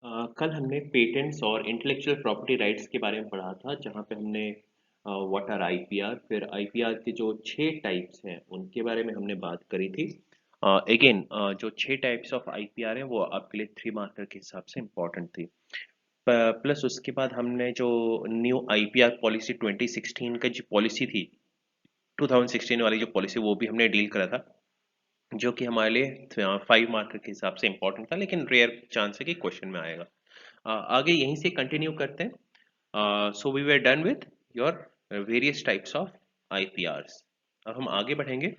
कल हमने पेटेंट्स और इंटेलेक्चुअल प्रॉपर्टी राइट्स के बारे में पढ़ा था जहाँ पे हमने व्हाट आर आईपीआर फिर आईपीआर के जो 6 टाइप्स हैं उनके बारे में हमने बात करी थी। अगेन जो 6 टाइप्स ऑफ आईपीआर है वो आपके लिए 3 मार्कर के हिसाब से इम्पोर्टेंट थी। प्लस उसके बाद हमने जो न्यू आईपीआर पॉलिसी 2016 का जो पॉलिसी थी, 2016 वाली जो पॉलिसी वो भी हमने डील करा था, जो कि हमारे लिए 5 मार्कर के हिसाब से इम्पोर्टेंट था, लेकिन रेयर चांस है कि क्वेश्चन में आएगा। आगे यहीं से कंटिन्यू करते हैं। So we were done with your various types of IPRs. अब हम आगे बढ़ेंगे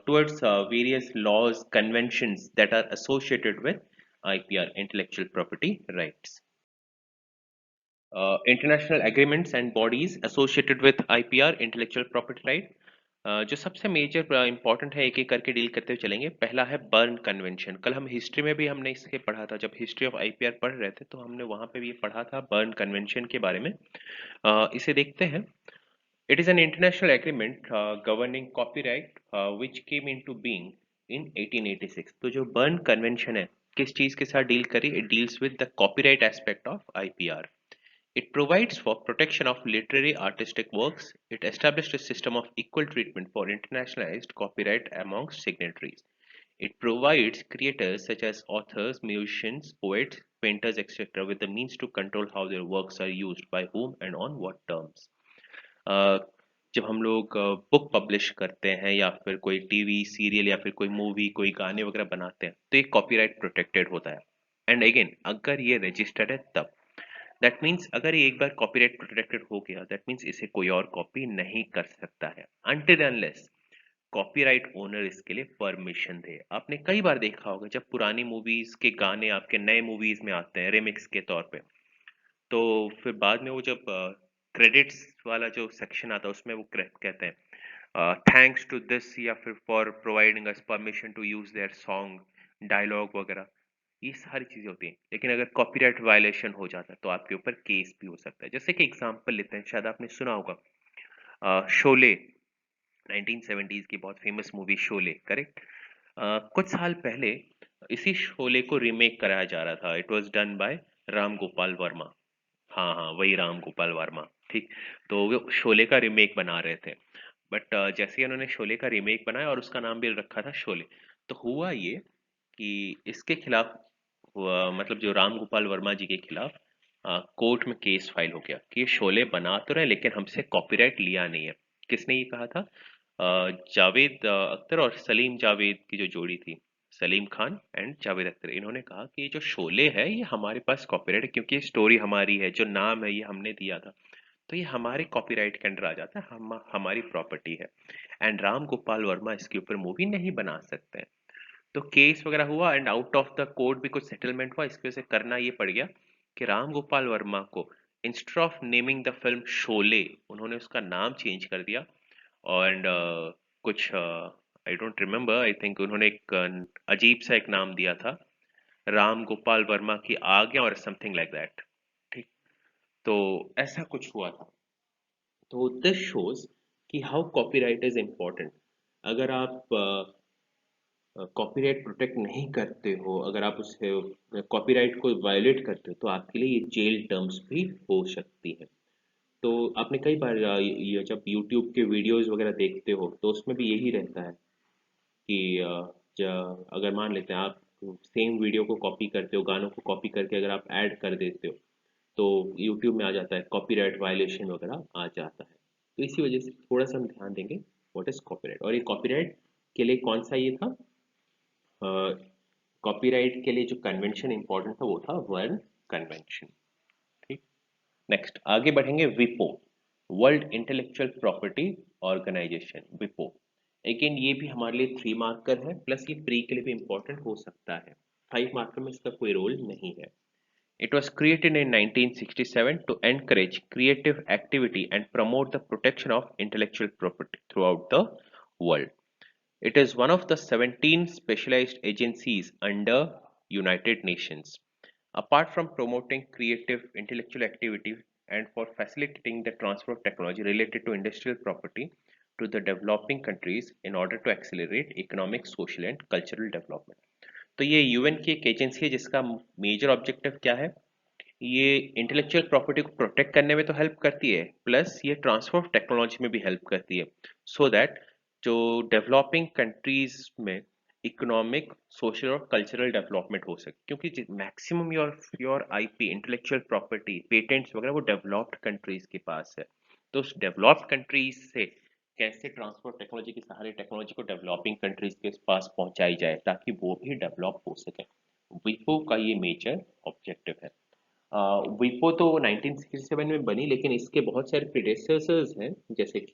towards various laws, conventions that are associated with IPR, intellectual property rights. International agreements and bodies associated with IPR, intellectual property right. जो सबसे major important है, एक एक करके डील करते हुए चलेंगे। पहला है बर्न कन्वेंशन। कल हम हिस्ट्री में भी हमने इसके पढ़ा था, जब हिस्ट्री ऑफ आईपीआर पढ़ रहे थे तो हमने वहां पे भी ये पढ़ा था बर्न कन्वेंशन के बारे में। इसे देखते हैं। It is an international agreement governing copyright which came into being in 1886। तो जो बर्न कन्वेंशन है किस चीज के साथ डील करी? It deals with the copyright aspect of IPR. It provides for protection of literary artistic works. It established a system of equal treatment for internationalized copyright amongst signatories. It provides creators such as authors, musicians, poets, painters, etc. with the means to control how their works are used, by whom and on what terms. Uh, जब हम लोग book publish करते हैं या फिर कोई TV serial या फिर कोई मूवी कोई गाने वगैरह बनाते हैं तो ये कॉपीराइट प्रोटेक्टेड होता है। एंड अगेन अगर ये रजिस्टर्ड है तब, दैट मीन्स अगर ये एक बार कॉपीराइट प्रोटेक्टेड हो गया दैट मीन्स इसे कोई और कॉपी नहीं कर सकता है अनटिल अनलेस कॉपीराइट ओनर इसके लिए परमिशन दे। आपने कई बार देखा होगा जब पुरानी मूवीज के गाने आपके नए मूवीज में आते हैं रिमिक्स के तौर पे, तो फिर बाद में वो जब क्रेडिट्स वाला जो सेक्शन आता है उसमें वो कहते हैं थैंक्स टू दिस या फिर for providing us permission to use their song dialogue वगैरह, ये सारी चीजें होती हैं। लेकिन अगर कॉपीराइट वायलेशन हो जाता है तो आपके ऊपर केस भी हो सकता है। जैसे कि एग्जांपल लेते हैं, शायद आपने सुना होगा शोले, 1970s की बहुत फेमस मूवी शोले, करेक्ट? कुछ साल पहले इसी शोले को रीमेक कराया जा रहा था। It was done by Ram Gopal Verma. हाँ हाँ, वही राम गोपाल वर्मा, ठीक। तो वो शोले का रीमेक बना रहे थे, बट जैसे ही उन्होंने शोले का रीमेक बनाया और उसका नाम भी रखा था शोले, तो हुआ ये कि इसके खिलाफ मतलब जो राम गोपाल वर्मा जी के खिलाफ कोर्ट में केस फाइल हो गया कि ये शोले बना तो रहे लेकिन हमसे कॉपीराइट लिया नहीं है। किसने ये कहा था? जावेद अख्तर और सलीम जावेद की जो जोड़ी थी, सलीम खान एंड जावेद अख्तर, इन्होंने कहा कि ये जो शोले है ये हमारे पास कॉपीराइट है क्योंकि ये स्टोरी हमारी है, जो नाम है ये हमने दिया था, तो ये हमारे कॉपीराइट के अंडर आ जाता है, हमारी प्रॉपर्टी है एंड राम गोपाल वर्मा इसके ऊपर मूवी नहीं बना सकते हैं। तो केस वगैरह हुआ and out of the court भी कुछ सेटलमेंट हुआ। इसकी वजह से करना ये पड़ गया कि राम गोपाल वर्मा को instead of naming the film Sholay, उन्होंने उसका नाम चेंज कर दिया। एंड कुछ I don't remember, I think उन्होंने एक अजीब सा एक नाम दिया था, राम गोपाल वर्मा की आज्ञा और समथिंग लाइक दैट, ठीक। तो ऐसा कुछ हुआ था। तो दिस शोज कि हाउ कॉपीराइट इज इम्पोर्टेंट। अगर आप कॉपीराइट प्रोटेक्ट नहीं करते हो, अगर आप उससे कॉपीराइट को वायलेट करते हो तो आपके लिए ये जेल टर्म्स भी हो सकती है। तो आपने कई बार ये जब यूट्यूब के वीडियोस वगैरह देखते हो तो उसमें भी यही रहता है कि अगर मान लेते हैं आप सेम वीडियो को कॉपी करते हो, गानों को कॉपी करके अगर आप ऐड कर देते हो तो यूट्यूब में आ जाता है कॉपीराइट वायलेशन वगैरह आ जाता है। तो इसी वजह से थोड़ा सा हम ध्यान देंगे व्हाट इज कॉपीराइट। और ये कॉपीराइट के लिए कौन सा ये था? कॉपीराइट के लिए जो कन्वेंशन इंपॉर्टेंट था वो था वर्न कन्वेंशन, ठीक। नेक्स्ट आगे बढ़ेंगे। विपो, वर्ल्ड इंटेलेक्चुअल प्रॉपर्टी ऑर्गेनाइजेशन, विपो। लेकिन ये भी हमारे लिए 3 मार्कर है, प्लस ये प्री के लिए भी इंपॉर्टेंट हो सकता है। 5 मार्कर में इसका कोई रोल नहीं है। It was created in 1967 to encourage creative activity and promote the protection of intellectual property throughout the world. It is one of the 17 specialized agencies under United Nations. Apart from promoting creative intellectual activity and for facilitating the transfer of technology related to industrial property to the developing countries in order to accelerate economic, social and cultural development. तो ये UN की एक agency है जिसका major objective क्या है? ये intellectual property को प्रोटेक्ट करने में तो हेल्प करती है, प्लस ये ट्रांसफर ऑफ टेक्नोलॉजी में भी हेल्प करती है, सो दैट जो डेवलपिंग कंट्रीज में इकोनॉमिक, सोशल और कल्चरल डेवलपमेंट हो सके, क्योंकि maximum your IP, intellectual property, patents वगैरह वो डेवलप्ड कंट्रीज के पास है। तो उस डेवलप्ड कंट्रीज से कैसे ट्रांसफर टेक्नोलॉजी की सारी टेक्नोलॉजी को डेवलपिंग कंट्रीज के पास पहुंचाई जाए ताकि वो भी डेवलप हो सके, विपो का ये मेजर ऑब्जेक्टिव है। विपो तो 1967 में बनी, लेकिन इसके बहुत सारे प्रीडेसेसर्स हैं, जैसे कि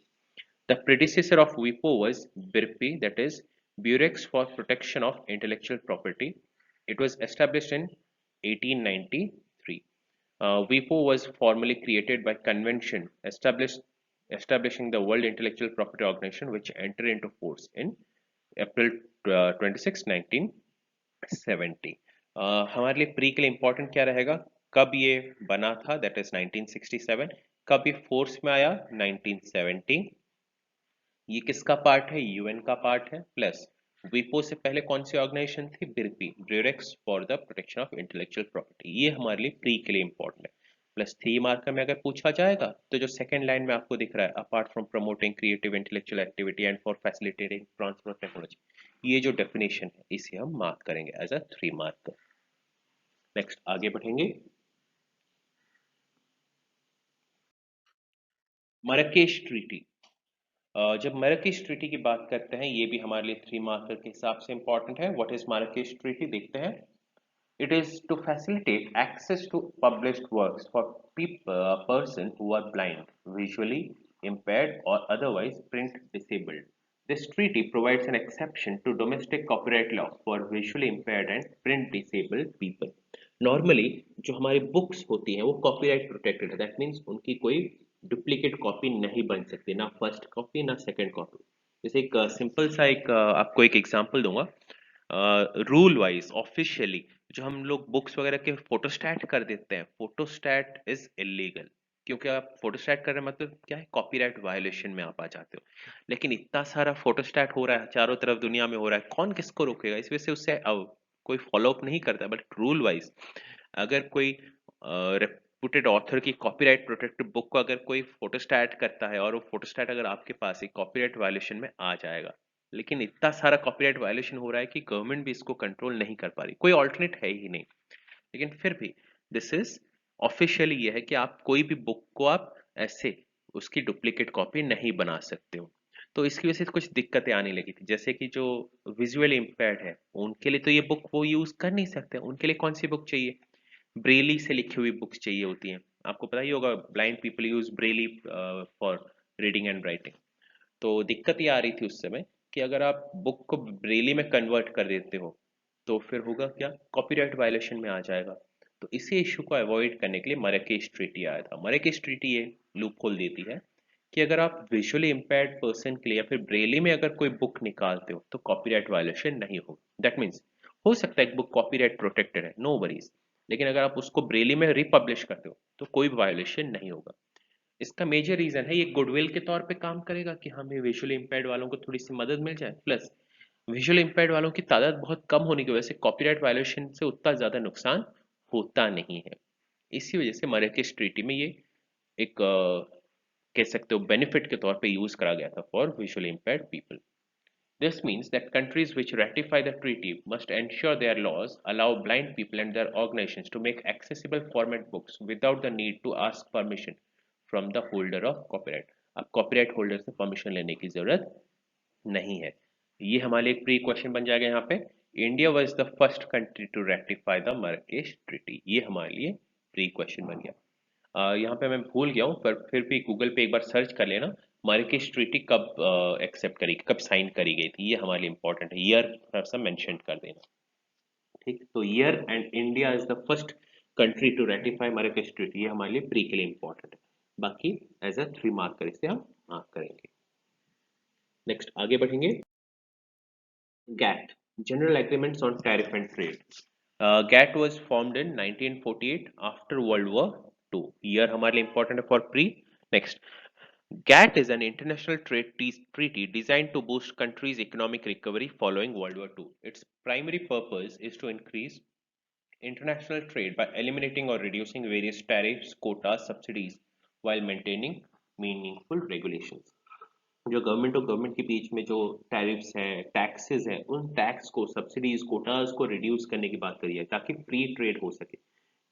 द प्रीडेसेसर ऑफ विपो was BIRPI, that is bureaux for protection of intellectual property. It was established in 1893. WIPO was formally created by convention establishing the World Intellectual Property Organization, which entered into force in April 26, 1970. हमारे लिए pre के लिए important क्या रहेगा? कब ये बना था, दैट इज 1967। कब ये फोर्स में आया? 1970। ये किसका पार्ट है? यूएन का पार्ट है। प्लस विपो से पहले कौन सी ऑर्गेनाइजेशन थी? BIRPI, bureaux for the protection of intellectual property. ये हमारे लिए प्री के लिए इंपॉर्टेंट है। प्लस 3 मार्कर में अगर पूछा जाएगा तो जो सेकंड लाइन में आपको दिख रहा है, apart from promoting creative intellectual activity and for facilitating transfer of technology, ये जो डेफिनेशन है इसे हम मार्क करेंगे एज अ 3 मार्कर। नेक्स्ट आगे बढ़ेंगे। Marrakesh treaty. जब मराकेश ट्रीटी की बात करते हैं, ये भी हमारे लिए 3 मार्कर के हिसाब से इंपॉर्टेंट है। व्हाट इज मराकेश ट्रीटी, देखते हैं। It is to facilitate access to published works for person who are blind, visually impaired or otherwise print disabled. This treaty provides an exception to domestic copyright law for visually impaired and print disabled people. Normally जो हमारी books होती हैं वो copyright protected है, that means उनकी कोई duplicate copy नहीं बन सकती, ना फर्स्ट कॉपी ना सेकंड कॉपी। जैसे एक सिंपल सा एक आपको एक एग्जांपल दूंगा। रूल वाइज ऑफिशियली जो हम लोग बुक्स वगैरह के फोटोस्टैट कर देते हैं, फोटोस्टैट इज इलीगल, क्योंकि आप फोटोस्टैट कर रहे हैं मतलब क्या है? कॉपीराइट वायलेशन में आप आ जाते हो। लेकिन इतना सारा फोटोस्टैट हो रहा है, चारों तरफ दुनिया में हो रहा है, कौन किसको रोकेगा? इस वजह से उससे कोई फॉलो अप नहीं करता। बट रूल वाइज अगर कोई रेपुटेड ऑथर की कॉपीराइट प्रोटेक्टेड बुक को अगर कोई फोटोस्टैट करता है और वो फोटोस्टैट अगर आपके पास एक कॉपीराइट वायलेशन में आ जाएगा। लेकिन इतना सारा कॉपीराइट वायलेशन हो रहा है कि गवर्नमेंट भी इसको कंट्रोल नहीं कर पा रही, कोई ऑल्टरनेट है ही नहीं। लेकिन फिर भी दिस इज ऑफिशियली ये है कि आप कोई भी बुक को आप ऐसे उसकी डुप्लीकेट कॉपी नहीं बना सकते हो। तो इसकी वजह से कुछ दिक्कतें आने लगी थी, जैसे कि जो विजुअली इम्पेयर्ड है उनके लिए तो ये बुक वो यूज कर नहीं सकते। उनके लिए कौन सी बुक चाहिए? ब्रेली से लिखी हुई बुक्स चाहिए होती हैं। आपको पता ही होगा blind people use Braille for reading and writing. तो दिक्कत ये आ रही थी उस समय कि अगर आप बुक को ब्रेली में कन्वर्ट कर देते हो तो फिर होगा क्या? कॉपीराइट वायलेशन में आ जाएगा। तो इसी इशू को अवॉइड करने के लिए मराकेश ट्रीटी आया था। मराकेश ट्रीटी ये लूप खोल देती है कि अगर आप विजुअली इम्पेयर्ड पर्सन के लिए या फिर ब्रेली में अगर कोई बुक निकालते हो तो कॉपीराइट वायलेशन नहीं हो। दैट मीन्स हो सकता है एक बुक कॉपीराइट प्रोटेक्टेड है, नो वरीज, लेकिन अगर आप उसको ब्रेली में रिपब्लिश करते हो तो कोई वायलेशन नहीं होगा। इसका मेजर रीजन है ये गुडविल के तौर पे काम करेगा कि हमें विजुअली इम्पेयर्ड वालों को थोड़ी सी मदद मिल जाए। प्लस विजुअली इम्पेयर्ड वालों की तादाद बहुत कम होने की वजह से कॉपीराइट वायलेशन से उतना ज्यादा नुकसान होता नहीं है। इसी वजह से मराकेश ट्रीटी में ये एक कह सकते हो बेनिफिट के तौर पे यूज करा गया था for visually impaired people. This means that countries which ratify the treaty must ensure their laws allow blind people and their organizations to make accessible format books without the need to ask permission from the holder of copyright. अब copyright holder से permission लेने की जरूरत नहीं है। ये हमारे लिए एक प्री क्वेश्चन बन जाएगा यहाँ पे। India was the first country to rectify the Marrakesh treaty, ये हमारे लिए प्री क्वेश्चन बन गया। यहाँ पे मैं भूल गया हूँ, पर फिर भी गूगल पे एक बार सर्च कर लेना मर्केश ट्रीटी कब एक्सेप्ट करी, कब साइन करी गई थी, ये हमारे लिए इंपॉर्टेंट है। ईयर थोड़ा सा मेंशन कर देना। ठीक, तो year and India is the first country to ratify Marrakesh treaty, ये हमारे लिए प्री के लिए इंपॉर्टेंट है। बाकी एज अ 3 मार्कर इसे हम मार्क करेंगे। नेक्स्ट आगे बढ़ेंगे। GATT, General Agreements on Tariff and Trade. GATT was formed in 1948 after World War II. Year हमारे लिए important है for pre. Next, GATT is an international trade treaty designed to boost countries' economic recovery following World War II. Its primary purpose is to increase international trade by eliminating or reducing various tariffs, quotas, subsidies, while maintaining meaningful regulations. जो government और government के बीच में जो tariffs हैं, taxes हैं, उन tax को, subsidies, quotas को रिड्यूस करने की बात करी है ताकि फ्री ट्रेड हो सके।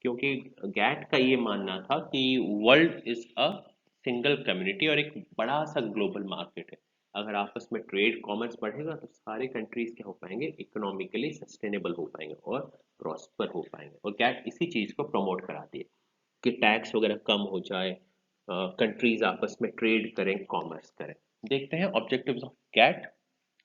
क्योंकि गैट का ये मानना था कि world is a single community और एक बड़ा सा ग्लोबल मार्केट है। अगर आपस में ट्रेड कॉमर्स बढ़ेगा तो सारे कंट्रीज क्या हो पाएंगे, इकोनॉमिकली सस्टेनेबल हो पाएंगे और प्रॉस्पर हो पाएंगे। और गैट इसी चीज को प्रमोट कराती है कि टैक्स वगैरह कम हो जाए, कंट्रीज आपस में ट्रेड करें, कॉमर्स करें। देखते हैं ऑब्जेक्टिव्स ऑफ गैट।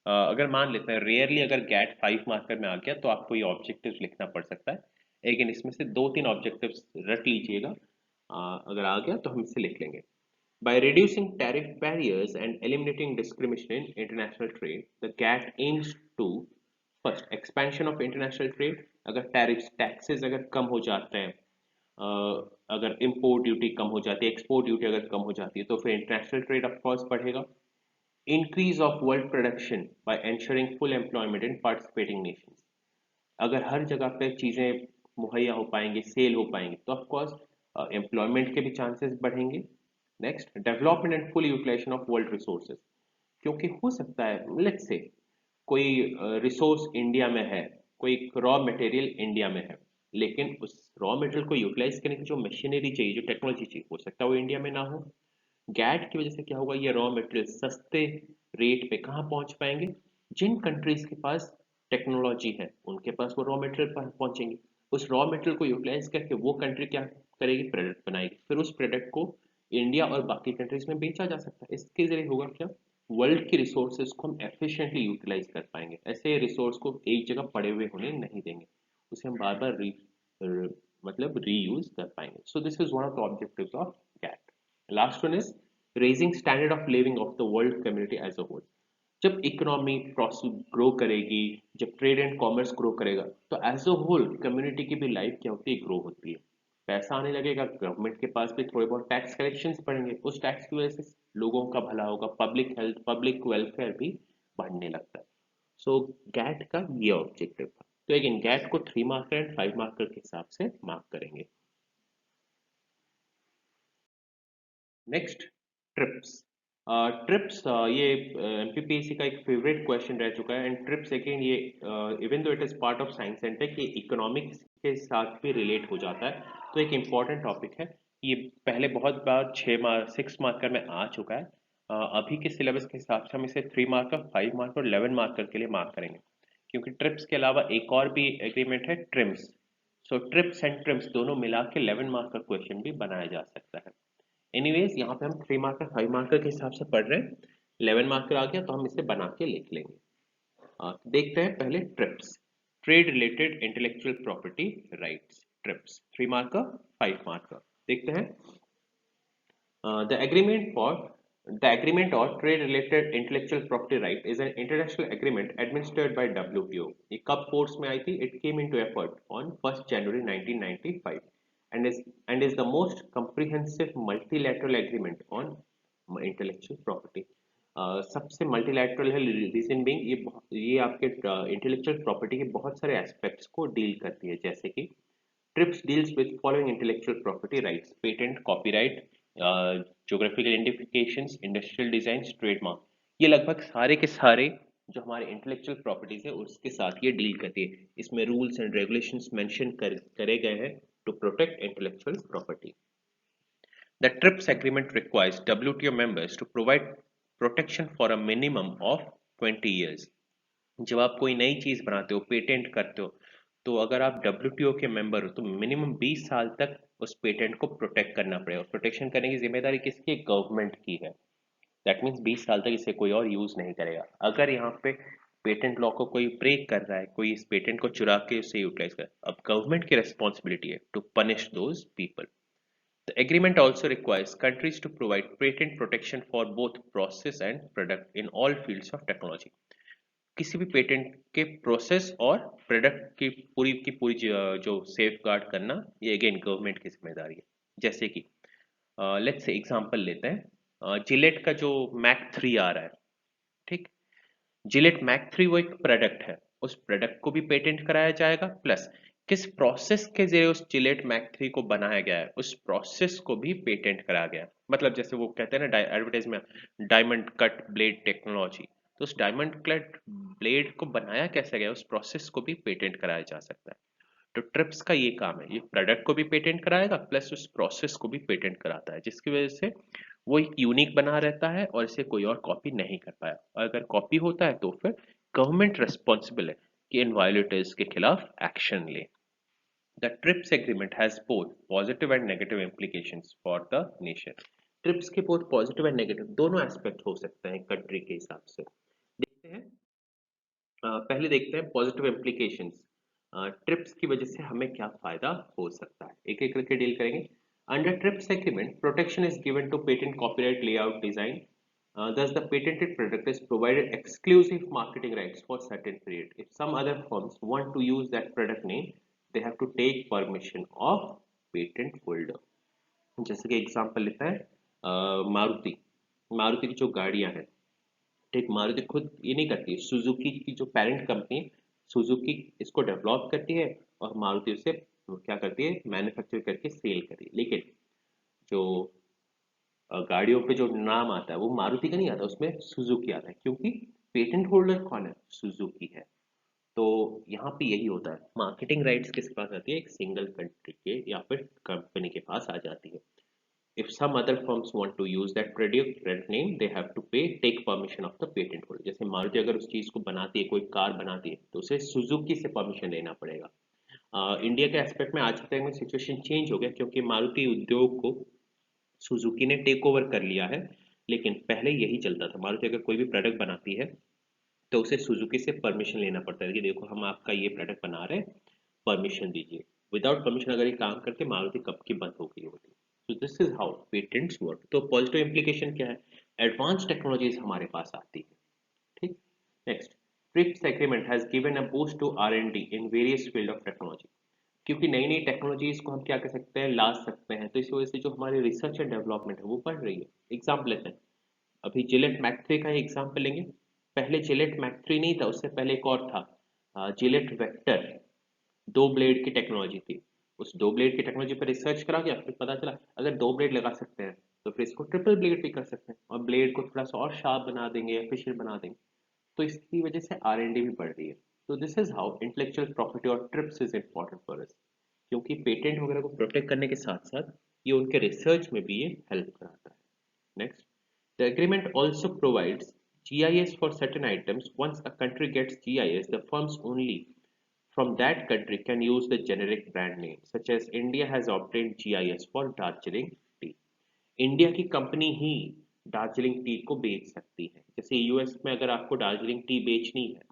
अगर मान लेते हैं रेयरली अगर गैट 5 मार्कर में आ गया तो आपको ये ऑब्जेक्टिव्स लिखना पड़ सकता है, लेकिन इसमें से 2-3 ऑब्जेक्टिव्स रट लीजिएगा। अगर आ गया तो हम इसे लिख लेंगे। By reducing tariff barriers and eliminating discrimination in international trade, the GATT aims to first expansion of international trade। अगर tariffs taxes अगर कम हो जाते हैं, अगर import ड्यूटी कम हो जाती है, एक्सपोर्ट ड्यूटी अगर कम हो जाती है, तो फिर इंटरनेशनल ट्रेड ऑफ कोर्स बढ़ेगा। Increase of world production by ensuring full employment in participating Nations. अगर हर जगह पे चीजें मुहैया हो पाएंगी, सेल हो पाएंगी, तो ऑफ कोर्स एम्प्लॉयमेंट के भी चांसेस बढ़ेंगे। Next, development and full utilization of world resources. क्योंकि हो सकता है लेट्स से कोई रिसोर्स इंडिया में है, कोई रॉ मटेरियल इंडिया में है, लेकिन उस रॉ मटेरियल को यूटिलाइज करने की जो मशीनरी चाहिए, जो टेक्नोलॉजी चाहिए, हो सकता है वो इंडिया में ना हो। गैट की वजह से क्या होगा, ये रॉ मटेरियल सस्ते रेट पे कहाँ पहुंच पाएंगे, जिन कंट्रीज के पास टेक्नोलॉजी है उनके पास वो रॉ मटेरियल पहुंचेंगे। उस रॉ मटेरियल को यूटिलाइज करके वो कंट्री क्या करेगी, प्रोडक्ट बनाएगी, फिर उस प्रोडक्ट को इंडिया और बाकी कंट्रीज में बेचा जा सकता है। इसके जरिए होगा क्या, वर्ल्ड की रिसोर्सेज को हम एफिशिएंटली यूटिलाइज कर पाएंगे। ऐसे रिसोर्स को एक जगह पड़े हुए होने नहीं देंगे, उसे हम बार बार मतलब रीयूज कर पाएंगे। So this is one of the objectives of GATT. Last one is raising standard of living of the world community as a whole. जब इकोनॉमी ग्रो करेगी, जब ट्रेड एंड कॉमर्स ग्रो करेगा, तो एज अ होल कम्युनिटी की भी life क्या होती है, ग्रो होती है। पैसा आने लगेगा, गवर्नमेंट के पास भी थोड़े बहुत टैक्स कलेक्शंस बढ़ेंगे, उस टैक्स की वजह से लोगों का भला होगा, पब्लिक हेल्थ, पब्लिक वेलफेयर भी बढ़ने लगता है। सो गैट का ये ऑब्जेक्टिव था। तो लेकिन गैट को 3 मार्कर एंड 5 मार्कर के हिसाब से मार्क करेंगे। Next, TRIPS. ट्रिप्स ये एमपीपीएससी का एक फेवरेट क्वेश्चन रह चुका है। एंड ट्रिप्स अगेन ये even though it is part of science and tech, ये इकोनॉमिक्स के साथ भी रिलेट हो जाता है, तो एक इम्पॉर्टेंट टॉपिक है। ये पहले बहुत बार 6 मार्कर में आ चुका है। अभी के सिलेबस के हिसाब से हम इसे 3 मार्कर, 5 मार्कर और 11 मार्कर के लिए मार्क करेंगे, क्योंकि ट्रिप्स के अलावा एक और भी एग्रीमेंट है, TRIMS. So trips and TRIMS दोनों मिला के 11 मार्कर क्वेश्चन भी बनाया जा सकता है। एनीवेज यहाँ पे हम 3 मार्कर, 5 मार्कर के हिसाब से पढ़ रहे हैं। 11 मार्कर आ गया तो हम इसे बना के लिख लेंगे। देखते हैं पहले trips, trade related intellectual property rights. Trips 3 marker, 5 marker. देखते हैं the agreement for the agreement or trade related intellectual property right is an international agreement administered by WTO। ये कब फोर्स में आई थी, it came into effect on 1st January 1995 and is the most comprehensive multilateral agreement on intellectual property। सबसे multilateral है, reason being ये आपके intellectual property के बहुत सारे एस्पेक्ट्स को डील करती है, जैसे कि TRIPS deals with following intellectual property rights: patent, copyright, geographical identifications, industrial designs, trademark। ये लगभग सारे के सारे जो हमारे इंटेलेक्चुअल प्रॉपर्टीज है उसके साथ ये डील करती है। इसमें रूल्स एंड रेगुलेशंस मेंशन करे गए हैं to protect intellectual property. The TRIPS agreement requires WTO members to provide protection for a minimum of 20 years। जब आप कोई नई चीज बनाते हो, पेटेंट करते हो, तो अगर आप WTO के मेंबर हो तो मिनिमम 20 साल तक उस पेटेंट को प्रोटेक्ट करना पड़ेगा। प्रोटेक्शन करने की जिम्मेदारी किसकी, गवर्नमेंट की है। दैट मीन्स 20 साल तक इसे कोई और यूज नहीं करेगा। अगर यहाँ पे पेटेंट लॉ को कोई ब्रेक कर रहा है, कोई इस पेटेंट को चुरा के उसे यूटिलाइज कर, अब गवर्नमेंट की रेस्पॉन्सिबिलिटी है to punish those people. The agreement also requires countries to provide patent protection for both process and product in all fields of technology। किसी भी पेटेंट के प्रोसेस और प्रोडक्ट की पूरी जो सेफ गार्ड करना, ये अगेन गवर्नमेंट की जिम्मेदारी है। जैसे कि लेट्स से एग्जांपल लेते हैं, जिलेट का जो मैक 3 आ रहा है, ठीक, जिलेट मैक 3 वो एक प्रोडक्ट है, उस प्रोडक्ट को भी पेटेंट कराया जाएगा, प्लस किस प्रोसेस के जरिए उस जिलेट मैक 3 को बनाया गया है उस प्रोसेस को भी पेटेंट कराया गया है। मतलब जैसे वो कहते हैं ना एडवर्टाइज में, डायमंड कट ब्लेड टेक्नोलॉजी, तो उस डायमंड कट ब्लेड को बनाया कैसे गया उस प्रोसेस को भी पेटेंट कराया जा सकता है। तो ट्रिप्स का ये काम है, ये प्रोडक्ट को भी पेटेंट कराएगा प्लस उस प्रोसेस को भी पेटेंट कराता है, जिसकी वजह से वो एक यूनिक बना रहता है और इसे कोई और कॉपी नहीं कर पाया। और अगर कॉपी होता है तो फिर गवर्नमेंट रिस्पॉन्सिबल है कि इन वायोलेटर्स के खिलाफ एक्शन ले। The trips agreement has both positive and negative implications for the nation. Trips के बोथ पॉजिटिव एंड नेगेटिव दोनों एस्पेक्ट हो सकते हैं कंट्री के हिसाब से। देखते हैं, पहले देखते हैं पॉजिटिव implications। ट्रिप्स की वजह से हमें क्या फायदा हो सकता है, एक एक करके डील करेंगे। Under TRIPS agreement protection is given to patent copyright layout design, thus the patented product is provided exclusive marketing rights for certain period. If some other firms want to use that product name, they have to take permission of patent holder। जैसे कि example लेता है मारुति, मारुति की जो गाड़ियां हैं, ठीक, मारुति खुद ये नहीं करती है, सुजुकी की जो पेरेंट कंपनी है सुजुकी इसको डेवलप करती है और मारुति उसे क्या करती है, मैन्युफैक्चर करके सेल करती है। लेकिन जो गाड़ियों पे जो नाम आता है वो मारुति का नहीं आता, उसमें सुजुकी आता है, क्योंकि पेटेंट होल्डर कौन है, सुजुकी है। तो यहाँ पे यही होता है, मार्केटिंग राइट्स किसके पास आती है, एक सिंगल कंट्री के या फिर कंपनी के पास आ जाती है। If some other firms want to use that product brand name, they have to take permission of the patent holder। जैसे मारुति अगर उस चीज को बनाती है, कोई कार बनाती है, तो उसे सुजुकी से परमिशन लेना पड़ेगा। इंडिया के एस्पेक्ट में आज के टाइम में सिचुएशन चेंज हो गया, क्योंकि मारुति उद्योग को सुजुकी ने टेक ओवर कर लिया है। लेकिन पहले यही चलता था, मारुति अगर कोई भी प्रोडक्ट बनाती है तो उसे सुजुकी से परमिशन लेना पड़ता है कि देखो हम आपका ये प्रोडक्ट बना रहे हैं, परमिशन दीजिए। विदाउट परमिशन अगर ये काम करते, मारुति कब की बंद हो गई होती। तो this is how patents work. तो पॉजिटिव इंप्लीकेशन क्या है, एडवांस टेक्नोलॉजीज हमारे पास आती है, ठीक। Next, TRIPS agreement has given a boost to R&D in various field of technology. क्योंकि नई नई टेक्नोलॉजीज को हम क्या कर सकते हैं, ला सकते हैं, तो इस वजह से जो हमारी रिसर्च एंड डेवलपमेंट है वो बढ़ रही है। एग्जाम्पल लेते हैं, अभी जिलेट मैक 3 का एग्जाम्पल लेंगे। पहले जिलेट मैक 3 नहीं था, उससे पहले एक और था जिलेट वेक्टर, दो ब्लेड की टेक्नोलॉजी थी। उस दो ब्लेड की टेक्नोलॉजी पर रिसर्च करा गया, फिर पता चला अगर दो ब्लेड लगा सकते हैं तो फिर इसको ट्रिपल ब्लेड भी कर सकते हैं और ब्लेड को थोड़ा सा और शार्प बना देंगे, एफिशिएंट बना देंगे। तो इसकी वजह से R&D भी बढ़ रही है। तो this is how intellectual property और TRIPS is important for us, क्योंकि पेटेंट वगैरह को प्रोटेक्ट करने के साथ साथ ये उनके रिसर्च में भी ये हेल्प कराता है। Next, the agreement also provides GIS for certain items. Once a country gets GIS, the firms only from that country can use the generic brand name, such as India has obtained GIS for Darjeeling tea। India की company ही Darjeeling T को बेच सकती है। जैसे US में अगर आपको Darjeeling T बेचनी है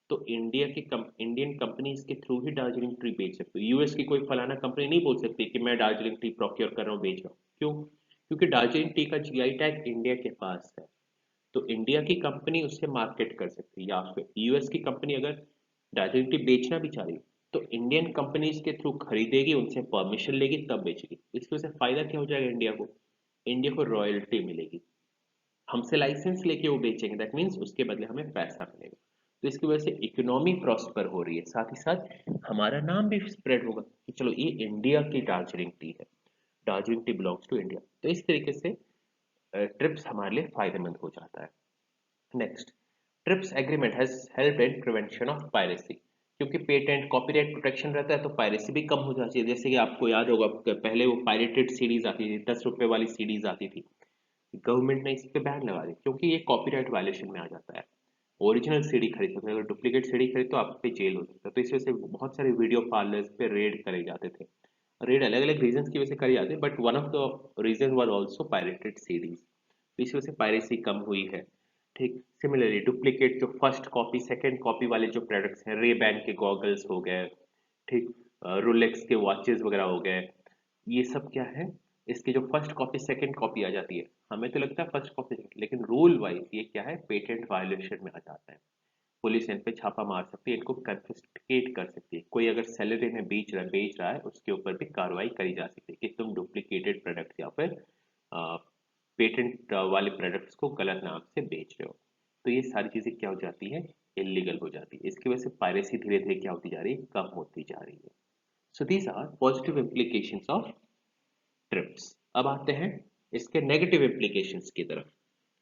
तो इंडियन कंपनीज के थ्रू ही दार्जिलिंग टी बेच सकते हो। यूएस की कोई फलाना कंपनी नहीं बोल सकती कि मैं दार्जिलिंग टी प्रोक्योर कर रहा हूँ, बेच रहा हूँ। क्यों? क्योंकि दार्जिलिंग टी का जीआई टैग इंडिया के पास है, तो इंडिया की कंपनी उससे मार्केट कर सकती है। या फिर यूएस की कंपनी अगर दार्जिलिंग टी बेचना भी चाह रही तो इंडियन कंपनीज के थ्रू खरीदेगी, उनसे परमिशन लेगी, तब बेचेगी। इसकी वजह से फायदा क्या हो जाएगा इंडिया को, इंडिया को रॉयल्टी मिलेगी, हमसे लाइसेंस लेके वो बेचेंगे, दैट मीन्स उसके बदले हमें पैसा मिलेगा। तो इसकी वजह से इकोनॉमी प्रॉस्पर हो रही है, साथ ही साथ हमारा नाम भी स्प्रेड होगा कि चलो ये इंडिया की दार्जिलिंग टी है, Darjeeling tea belongs to India. तो इस तरीके से ट्रिप्स हमारे लिए फायदेमंद हो जाता है। Next, TRIPS agreement has help in prevention of piracy. क्योंकि पेटेंट कॉपीराइट प्रोटेक्शन रहता है तो पायरेसी भी कम हो जाती है। जैसे कि आपको याद होगा पहले वो पायरेटेड सीडीज आती थी, 10 रुपए वाली सीडीज आती थी, गवर्नमेंट ने इस पे बैन लगा दी क्योंकि ये कॉपीराइट वायलेशन में आ जाता है। ओरिजिनल सीडी खरीद सकते हैं, अगर डुप्लीकेट सीडी खरीद तो आप पे जेल हो सकता है। तो इस वजह से बहुत सारे वीडियो पार्लर्स पे रेड करे जाते थे। रेड अलग अलग रीजन की वजह से करे जाते, but one of the reason was also pirated CDs. तो इस वजह से पायरेसी कम हुई है, ठीक। सिमिलरली डुप्लीकेट जो फर्स्ट कॉपी सेकंड कॉपी वाले जो प्रोडक्ट्स हैं, रे बैन के गॉगल्स हो गए, ठीक, रोलेक्स के वॉचेस वगैरह हो गए, ये सब क्या है, इसकी जो फर्स्ट कॉपी सेकंड कॉपी आ जाती है, हमें तो लगता है फर्स्ट कॉपी, लेकिन रूल वाइज ये क्या है, पेटेंट वायलेशन में आ जाता है। पुलिस इन पे छापा मार सकती है, इनको कन्फिस्केट कर सकती है। कोई अगर सैलरी में बेच रहा है उसके ऊपर भी कार्रवाई करी जा सकती है कि तुम डुप्लीकेटेड प्रोडक्ट या फिर पेटेंट वाले प्रोडक्ट्स को गलत नाम से बेच रहे हो, तो ये सारी चीजें क्या हो जाती है, इलीगल हो जाती है। इसकी वजह से पायरेसी धीरे धीरे क्या होती जा रही है, कम होती जा रही है। So these are positive implications of TRIPS. अब आते हैं इसके नेगेटिव इम्प्लीकेशंस की तरफ।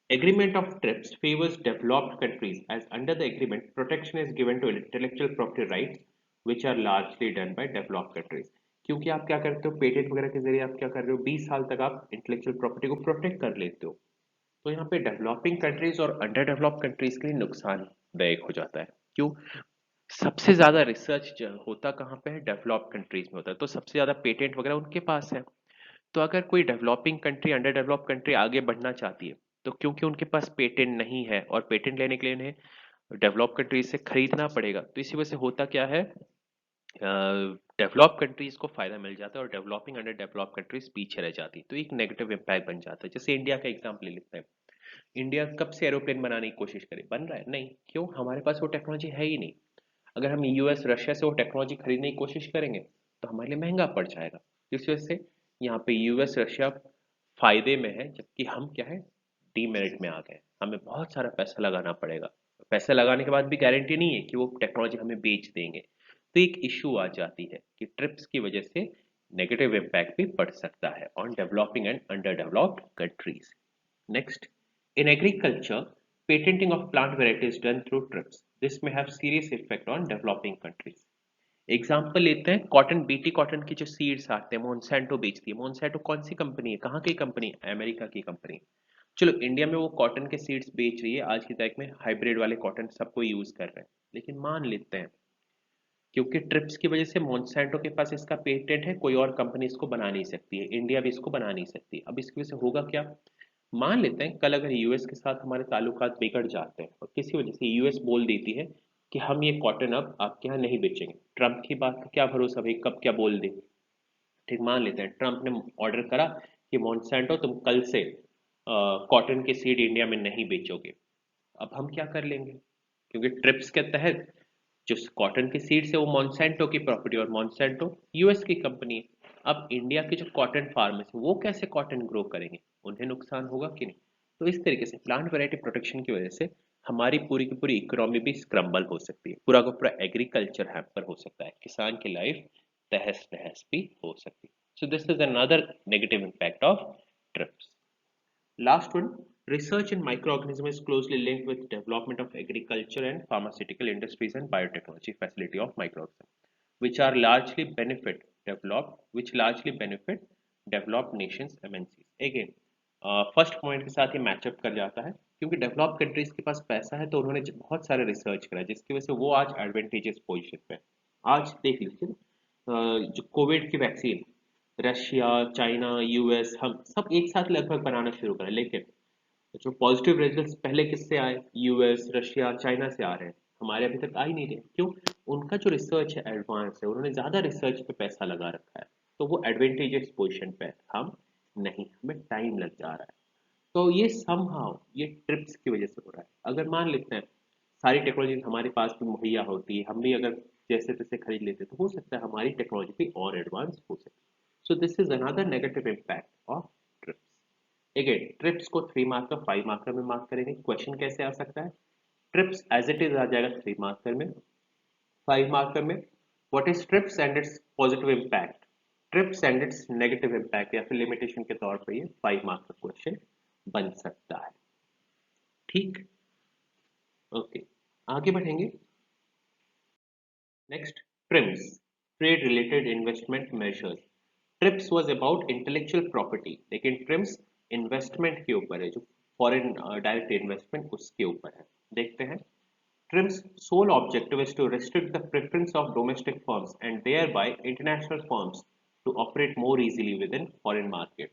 Agreement of TRIPS favors developed countries as under the agreement protection is given to intellectual property rights which are largely done by developed countries। क्योंकि आप क्या करते हो, पेटेंट वगैरह के जरिए आप क्या कर रहे हो, 20 साल तक आप इंटेलेक्चुअल प्रॉपर्टी को प्रोटेक्ट कर लेते हो। तो यहाँ पे डेवलपिंग कंट्रीज और अंडर डेवलप्ड कंट्रीज के लिए नुकसानदायक हो जाता है। क्यों? सबसे ज्यादा रिसर्च होता कहाँ पे है, डेवलप्ड कंट्रीज में होता है, तो सबसे ज्यादा पेटेंट वगैरह उनके पास है। तो अगर कोई developing country under developed country आगे बढ़ना चाहती है, तो क्योंकि उनके पास पेटेंट नहीं है और पेटेंट लेने के लिए उन्हें डेवलप कंट्रीज से खरीदना पड़ेगा, तो इसी वजह से होता क्या है, डेवलप कंट्रीज को फायदा मिल जाता है और डेवलपिंग अंडर डेवलप कंट्रीज पीछे रह जाती है। तो एक नेगेटिव इम्पैक्ट बन जाता है। जैसे इंडिया का एग्जाम्पल ले लेते हैं। इंडिया कब से एरोप्लेन बनाने की कोशिश करे, बन रहा है नहीं, क्यों? हमारे पास वो टेक्नोलॉजी है ही नहीं। अगर हम यूएस रशिया से वो टेक्नोलॉजी खरीदने की कोशिश करेंगे तो हमारे लिए महंगा पड़ जाएगा। इस वजह से यहाँ पे यूएस रशिया फायदे में है, जबकि हम क्या है, डीमेरिट में आ गए। हमें बहुत सारा पैसा लगाना पड़ेगा। पैसा लगाने के बाद भी गारंटी नहीं है कि वो टेक्नोलॉजी हमें बेच देंगे। तो एक इशू आ जाती है कि ट्रिप्स की वजह से नेगेटिव इम्पैक्ट भी पड़ सकता है on developing and under developed countries. Next, in agriculture, patenting of plant varieties done through TRIPS. This may have serious effect on developing countries. Example लेते हैं, कॉटन, बीटी कॉटन की जो सीड्स आते हैं मोनसैंटो बेचती है। मोनसैंटो कौन सी company है, कहाँ की कंपनी है, अमेरिका की कंपनी। चलो इंडिया में वो कॉटन के सीड्स बेच रही है, आज की तारीख में हाइब्रिड वाले कॉटन सबको यूज कर रहे हैं। लेकिन मान लेते हैं क्योंकि ट्रिप्स की वजह से मोनसैंटो के पास इसका पेटेंट है, कोई और कंपनी इसको बना नहीं सकती है, इंडिया भी इसको बना नहीं सकती। अब इसकी वजह से होगा क्या, मान लेते हैं कल अगर यूएस के साथ हमारे ताल्लुकात बिगड़ जाते हैं और किसी वजह से यूएस बोल देती है कि हम ये कॉटन अब आपके यहाँ नहीं बेचेंगे। ट्रम्प की बात का क्या भरोसा भाई, कब क्या बोल दे। ठीक, मान लेते हैं ट्रम्प ने ऑर्डर करा कि मोनसैंटो तुम कल से कॉटन के सीड इंडिया में नहीं बेचोगे। अब हम क्या कर लेंगे, क्योंकि ट्रिप्स के तहत जो कॉटन की सीड्स है वो मॉन्सेंटो की प्रॉपर्टी और मॉन्सेंटो यूएस की कंपनी है। अब इंडिया के जो कॉटन फार्मर्स है वो कैसे कॉटन ग्रो करेंगे, उन्हें नुकसान होगा कि नहीं। तो इस तरीके से प्लांट वैरायटी प्रोटेक्शन की वजह से हमारी पूरी की पूरी इकोनॉमी भी स्क्रम्बल हो सकती है, पूरा का पूरा एग्रीकल्चर हैम्पर हो सकता है, किसान की लाइफ तहस नहस भी हो सकती है। So this is another negative impact of trips. Last one, research in microorganisms is closely linked with development of agriculture and pharmaceutical industries and biotechnology facility of microorganisms, which are largely benefit which largely benefit developed nations MNCs. Again, first point के साथ ये matchup कर जाता है, क्योंकि develop countries के पास पैसा है तो उन्होंने बहुत सारे रिसर्च करा, जिसकी वजह से वो आज एडवांटेजेस पोजीशन पे है। आज देख लीजिए, जो कोविड की वैक्सीन रशिया, चाइना, यूएस, हम सब एक साथ लगभग बनाना शुरू करें, लेकिन जो पॉजिटिव रिजल्ट्स पहले किससे आए, यूएस, रशिया, चाइना से आ रहे हैं, हमारे अभी तक आ ही नहीं रहे। क्यों? उनका जो रिसर्च है एडवांस है, उन्होंने ज्यादा रिसर्च पे पैसा लगा रखा है, तो वो एडवांटेजेस पोजीशन पे है, हम नहीं, हमें टाइम लग जा रहा है। तो ये समहाउ ये ट्रिप्स की वजह से हो रहा है। अगर मान लेते हैं सारी टेक्नोलॉजी हमारे पास भी मुहैया होती है, हम भी अगर जैसे तैसे खरीद लेते तो हो सकता है हमारी टेक्नोलॉजी भी और एडवांस हो सके। सो this is another negative impact of trips. Again trips को 3 मार्कर 5 मार्कर में मार्क करेंगे। क्वेश्चन कैसे आ सकता है, ट्रिप्स एज इट इज आ जाएगा 3 मार्कर में। 5 मार्कर में what is trips and it's positive impact, trips and it's negative impact या फिर लिमिटेशन के तौर पर ये 5 मार्क का क्वेश्चन बन सकता है। ठीक, ओके, आगे बढ़ेंगे। Next, TRIMS, trade related investment measures. Trips was about intellectual property, लेकिन ट्रिम्स इन्वेस्टमेंट के ऊपर है, जो फॉरेन डायरेक्ट इन्वेस्टमेंट उसके ऊपर है। देखते हैं। TRIM's sole objective is to restrict the preference of domestic firms and thereby international firms to operate more easily within foreign market.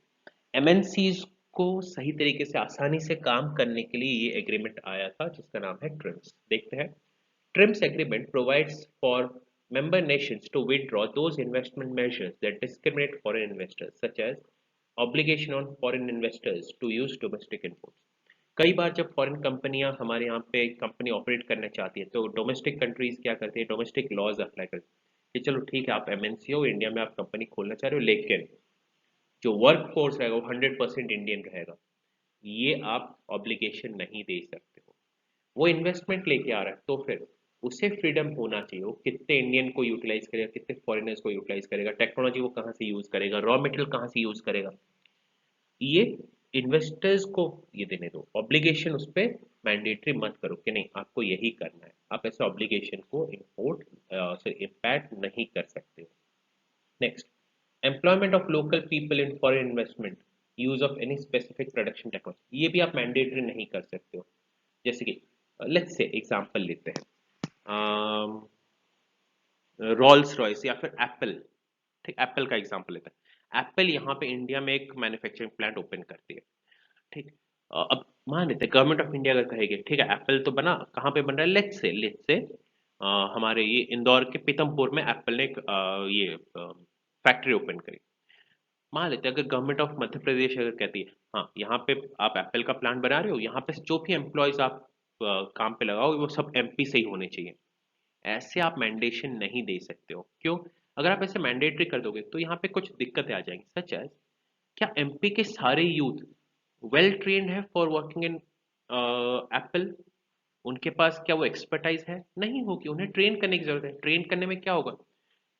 MNCs को सही तरीके से आसानी से काम करने के लिए ये एग्रीमेंट आया था, जिसका नाम है ट्रिम्स। देखते हैं। TRIMS agreement provides for member nations to withdraw those investment measures that discriminate foreign investors, such as obligation on foreign investors to use domestic imports. कई बार जब फॉरेन कंपनियां हमारे यहाँ पे कंपनी ऑपरेट करना चाहती है तो डोमेस्टिक कंट्रीज क्या करती है, डोमेस्टिक लॉज अप्लाई करती है कि चलो ठीक है आप एमएनसी हो, इंडिया में आप कंपनी खोलना चाह रहे हो, लेकिन जो वर्क फोर्स रहेगा वो 100% इंडियन रहेगा। ये आप ऑब्लिगेशन नहीं दे सकते हो। वो इन्वेस्टमेंट लेके आ रहा है तो फिर उसे फ्रीडम होना चाहिए, वो कितने इंडियन को यूटिलाइज करेगा, कितने फॉरेनर्स को यूटिलाइज करेगा, टेक्नोलॉजी वो कहाँ से यूज करेगा, रॉ मटेरियल कहाँ से यूज करेगा, ये इन्वेस्टर्स को ये देने दो। ऑब्लिगेशन उस पर मैंडेटरी मत करो कि नहीं आपको यही करना है, आप ऐसे ऑब्लिगेशन को इम्पोर्ट से इम्पैक्ट नहीं कर सकते हो। Next, employment of local people in foreign investment, use of any specific production technology, ये भी आप मैंडेटरी नहीं कर सकते हो। जैसे कि लेट्स से एग्जांपल लेते हैं, रोल्स रॉयस या फिर एप्पल। ठीक, एप्पल का एग्जांपल लेते हैं। एप्पल यहाँ पे इंडिया में एक मैन्युफैक्चरिंग प्लांट ओपन करती है। ठीक, अब मान लेते हैं गवर्नमेंट ऑफ इंडिया अगर कहेगी ठीक है एप्पल तो बना, कहाँ पे बन रहा है, लेट्स से हमारे ये इंदौर के पीतमपुर में एप्पल ने एक ये फैक्ट्री ओपन करी। मान लेते हैं अगर गवर्नमेंट ऑफ मध्य प्रदेश अगर कहती है हाँ यहाँ पे आप एप्पल का प्लांट बना रहे हो, यहाँ पे जो भी एम्प्लॉयज आप काम पे लगाओगे वो सब एमपी से ही होने चाहिए, ऐसे आप मैंडेशन नहीं दे सकते हो। क्यों? अगर आप ऐसे मैंडेटरी कर दोगे तो यहाँ पे कुछ दिक्कतें आ जाएंगी, सच एज क्या एमपी के सारे यूथ वेल ट्रेन्ड है फॉर वर्किंग इन एप्पल? उनके पास क्या वो एक्सपर्टाइज है? नहीं होगी, उन्हें ट्रेन करने की जरूरत है। ट्रेन करने में क्या होगा,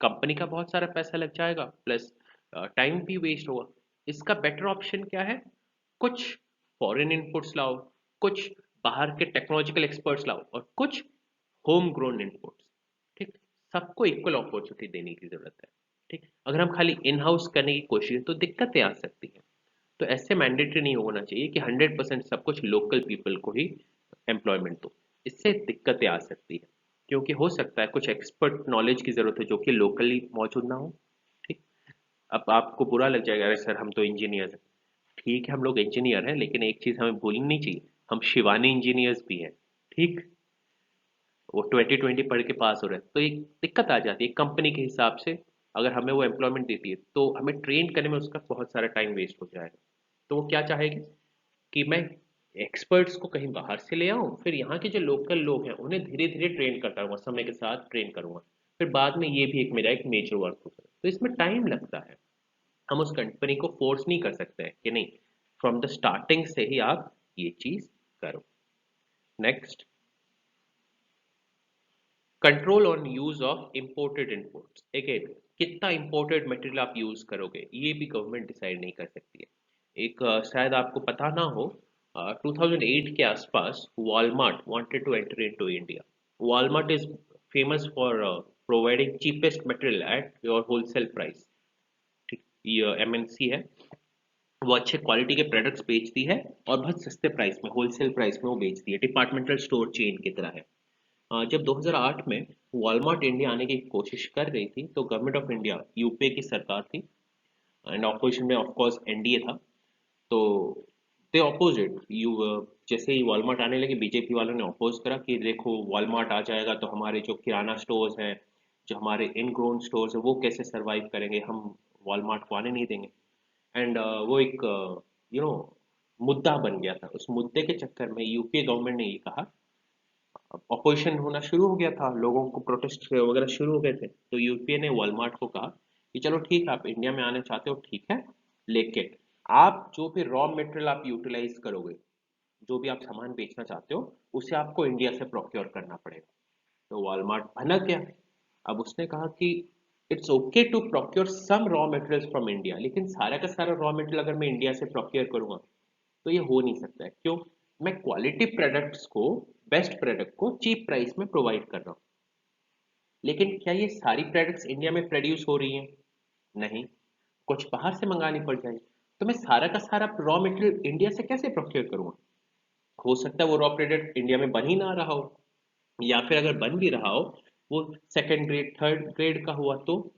कंपनी का बहुत सारा पैसा लग जाएगा प्लस टाइम भी वेस्ट होगा। इसका बेटर ऑप्शन क्या है, कुछ फॉरेन इनपुट्स लाओ, कुछ बाहर के टेक्नोलॉजिकल एक्सपर्ट्स लाओ और कुछ होम ग्रोन इनपुट्स। ठीक, सबको इक्वल अपॉर्चुनिटी देने की जरूरत है। ठीक, अगर हम खाली इन हाउस करने की कोशिश तो दिक्कतें आ सकती हैं। तो ऐसे मैंडेटरी नहीं होना चाहिए कि 100% सब कुछ लोकल पीपल को ही एम्प्लॉयमेंट दो, इससे दिक्कतें आ सकती है। क्योंकि हो सकता है कुछ एक्सपर्ट नॉलेज की जरूरत है जो कि लोकली मौजूद ना हो। ठीक, अब आपको बुरा लग जाएगा, अरे सर हम तो इंजीनियर हैं। ठीक है हम लोग इंजीनियर हैं, लेकिन एक चीज हमें भूलनी नहीं चाहिए, हम शिवानी इंजीनियर्स भी हैं। ठीक, वो 2020 पढ़ के पास हो रहे हैं तो एक दिक्कत आ जाती है कंपनी के हिसाब से। अगर हमें वो एम्प्लॉयमेंट देती है तो हमें ट्रेन करने में उसका बहुत सारा टाइम वेस्ट हो जाएगा। तो वो क्या चाहेगी कि मैं एक्सपर्ट्स को कहीं बाहर से ले आऊं, फिर यहाँ के जो लोकल लोग हैं उन्हें धीरे धीरे ट्रेन करता रहूंगा, समय के साथ ट्रेन करूंगा, फिर बाद में ये भी एक मेरा एक मेजर वर्क होगा। तो इसमें टाइम लगता है। हम उस कंपनी को फोर्स नहीं कर सकते हैं कि नहीं फ्रॉम द स्टार्टिंग से ही आप ये चीज करो। Next, control on use of imported inputs. Again, कितना इंपोर्टेड मटेरियल आप यूज करोगे ये भी गवर्नमेंट डिसाइड नहीं कर सकती है। एक शायद आपको पता ना हो, 2008 के आसपास Walmart wanted to enter into India. Walmart is famous for providing cheapest material at your wholesale price. ठीक, ये एमएनसी है, वो अच्छे क्वालिटी के प्रोडक्ट्स बेचती है और बहुत सस्ते प्राइस में होलसेल प्राइस में वो बेचती है, डिपार्टमेंटल स्टोर चेन की तरह है। जब 2008 में वॉलमार्ट इंडिया आने की कोशिश कर रही थी तो गवर्नमेंट ऑफ इंडिया, यूपीए की सरकार थी एंड ऑपोजिशन में ऑफ कोर्स एनडीए था, तो दे ऑपोजिट यू। जैसे ही वॉलमार्ट आने लगे बीजेपी वालों ने अपोज करा कि देखो वॉलमार्ट आ जाएगा तो हमारे जो किराना स्टोर्स हैं, जो हमारे इन ग्रोन स्टोर्स हैं वो कैसे सरवाइव करेंगे, हम वॉलमार्ट को आने नहीं देंगे। एंड वो एक मुद्दा बन गया था। उस मुद्दे के चक्कर में यूपीए गवर्नमेंट ने ये कहा, अपोजिशन होना शुरू हो गया था, लोगों को प्रोटेस्ट वगैरह शुरू हो गए थे, तो यूपीए ने वॉलमार्ट को कहा कि चलो ठीक है आप इंडिया में आने चाहते हो ठीक है, लेकिन आप जो भी रॉ मटेरियल आप यूटिलाइज करोगे, जो भी आप सामान बेचना चाहते हो उसे आपको इंडिया से प्रोक्योर करना पड़ेगा। तो वॉलमार्ट भनक गया। अब उसने कहा कि it's okay to procure some raw materials from India, लेकिन सारा का सारा रॉ मटेरियल अगर मैं इंडिया से प्रोक्योर करूंगा तो ये हो नहीं सकता है। क्यों? मैं क्वालिटी प्रोडक्ट्स को, बेस्ट प्रोडक्ट को चीप प्राइस में प्रोवाइड कर रहा हूँ, लेकिन क्या ये सारी प्रोडक्ट्स इंडिया में प्रोड्यूस हो रही हैं? नहीं, कुछ बाहर से मंगानी पड़ जाएगी। तो मैं सारा का सारा रॉ मटेरियल इंडिया से कैसे प्रोक्योर करूंगा? हो सकता है वो रॉ प्रोडक्ट इंडिया में बन ही ना रहा हो, या फिर अगर बन भी रहा हो वो सेकंड ग्रेड थर्ड ग्रेड का हुआ, तो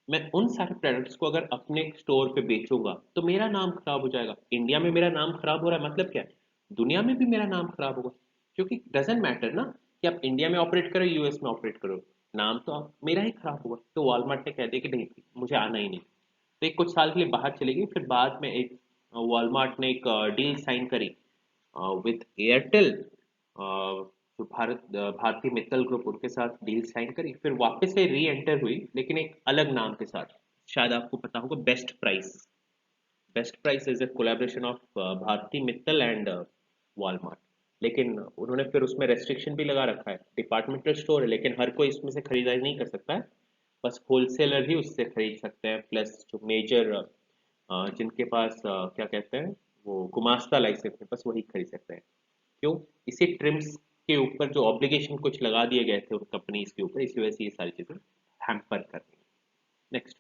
मैं उन सारे प्रोडक्ट्स को अगर अपने स्टोर पे बेचूंगा तो मेरा नाम खराब हो जाएगा। इंडिया में मेरा नाम खराब हो रहा है मतलब क्या है, दुनिया में भी मेरा नाम खराब होगा। क्योंकि डजेंट मैटर ना कि आप इंडिया में ऑपरेट करो यूएस में ऑपरेट करो, नाम तो आप मेरा ही खराब होगा। तो वॉलमार्ट ने कह दिया कि नहीं मुझे आना ही नहीं। तो एक कुछ साल के लिए बाहर चली गई, फिर बाद में एक वॉलमार्ट ने एक डील साइन करी विथ एयरटेल, जो भारतीय मित्तल ग्रुप, उनके साथ डील साइन करी, फिर वापस से री एंटर हुई लेकिन एक अलग नाम के साथ। शायद आपको पता होगा best price. Best price is a collaboration of Bharti Mittal and Walmart. लेकिन उन्होंने फिर उसमें रेस्ट्रिक्शन भी लगा रखा है, डिपार्टमेंटल स्टोर है लेकिन हर कोई इसमें से खरीदारी नहीं कर सकता है, बस होलसेलर ही उससे खरीद सकते हैं, प्लस जो मेजर जिनके पास क्या कहते हैं वो गुमास्ता लाइसेंस है बस वही खरीद सकते हैं। क्यों? इसी ट्रिम्स के ऊपर जो ऑब्लिगेशन कुछ लगा दिए गए थे उन कंपनीज के ऊपर, इसी वजह से ये सारी चीजें हैम्पर कर रही हैं। Next,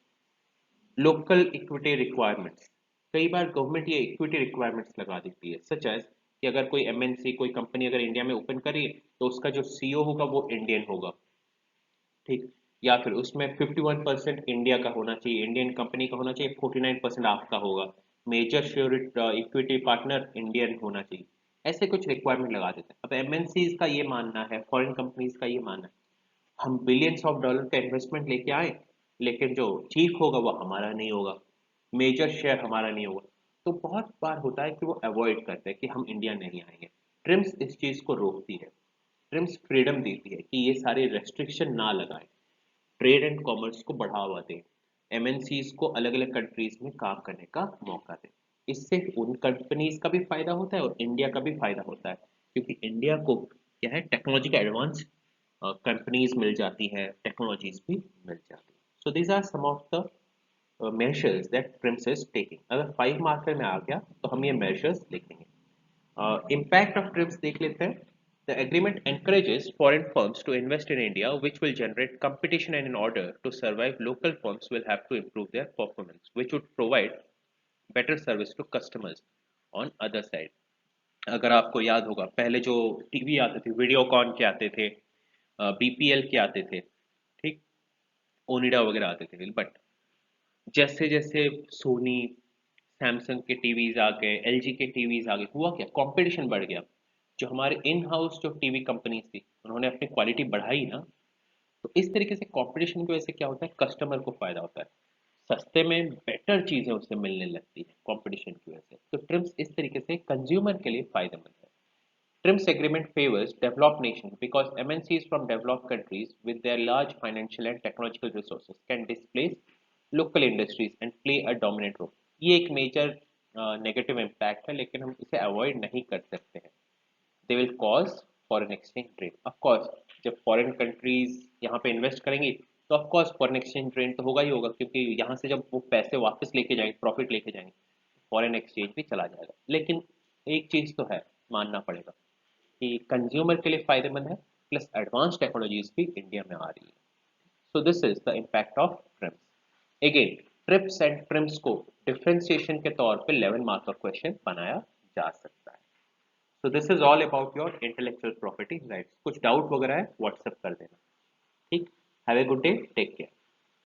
local equity requirements. कई बार गवर्नमेंट ये इक्विटी रिक्वायरमेंट्स लगा देती है, सच एज कि अगर कोई एमएनसी कोई कंपनी अगर इंडिया में ओपन करी तो उसका जो सीईओ होगा वो इंडियन होगा, ठीक, या फिर उसमें 51% इंडिया का होना चाहिए, इंडियन कंपनी का होना चाहिए, 49% आपका होगा, major share equity partner Indian होना चाहिए। ऐसे कुछ रिक्वायरमेंट लगा देते हैं। अब एमएनसीज का ये मानना है, फॉरेन कंपनीज का ये मानना है, हम बिलियंस ऑफ डॉलर का इन्वेस्टमेंट लेके आए लेकिन जो चीफ होगा वो हमारा नहीं होगा, मेजर शेयर हमारा नहीं होगा। तो बहुत बार होता है कि वो अवॉइड करते हैं कि हम इंडिया नहीं आएंगे। ट्रिम्स इस चीज को रोकती है, ट्रिम्स फ्रीडम देती है कि ये सारे रेस्ट्रिक्शन ना लगाएं, ट्रेड एंड कॉमर्स को बढ़ावा दें, एमएनसीज को अलग अलग कंट्रीज में काम करने का मौका दें। इससे उन कंपनीज का भी फायदा होता है और इंडिया का भी फायदा होता है, क्योंकि इंडिया को क्या है टेक्नोलॉजी का एडवांस कंपनीज मिल जाती हैं, टेक्नोलॉजीज भी मिल जाती हैं। So these are some of the measures that PRIMS is taking। अगर 5 मार्कर में आ गया तो हम ये measures लिखेंगे। Impact of TRIPS देख लेते हैं। The agreement encourages foreign firms to invest in India, which will generate competition, and in order to survive, local firms will have to improve their performance, which would provide better service to customers। On other side, अगर आपको याद होगा पहले जो TV आते थे, वीडियोकॉन के आते थे, बीपीएल के आते थे, ठीक, ओनिडा वगैरह आते थे, बट जैसे जैसे सोनी सैमसंग के टीवीज आ गए, एलजी के टीवीज आ गए, हुआ क्या, कंपटीशन बढ़ गया। जो हमारे इन हाउस जो टीवी कंपनीज थी उन्होंने अपनी क्वालिटी बढ़ाई ना, तो इस तरीके से कंपटीशन की वजह से क्या होता है, कस्टमर को फायदा होता है, सस्ते में बेटर चीजें उससे मिलने लगती है कंपटीशन की वजह से। तो ट्रिम्स इस तरीके से कंज्यूमर के लिए फायदेमंद है। TRIMS agreement favors developed nations because MNCs from developed countries with their large financial and technological resources can displace local industries and play a dominant role। ये एक मेजर नेगेटिव इम्पैक्ट है लेकिन हम इसे अवॉइड नहीं कर सकते हैं। They will cause foreign exchange drain. Of course जब फॉरेन कंट्रीज यहाँ पे इन्वेस्ट करेंगी तो of course foreign exchange drain तो होगा ही होगा, क्योंकि यहाँ से जब वो पैसे वापस लेके जाएंगे, प्रॉफिट लेके जाएंगे, फॉरेन एक्सचेंज भी चला जाएगा। लेकिन एक चीज तो है, मानना पड़ेगा कि कंज्यूमर के लिए फायदेमंद है, प्लस एडवांस टेक्नोलॉजीज भी इंडिया में आ रही है। So this is the impact of TRIMS. Again, trips and TRIMS को डिफरेंशिएशन के तौर पे 11 मार्क का क्वेश्चन बनाया जा सकता है। So this is all about your intellectual property rights. कुछ डाउट वगैरह है व्हाट्सएप कर देना, ठीक। Have a good day, take care.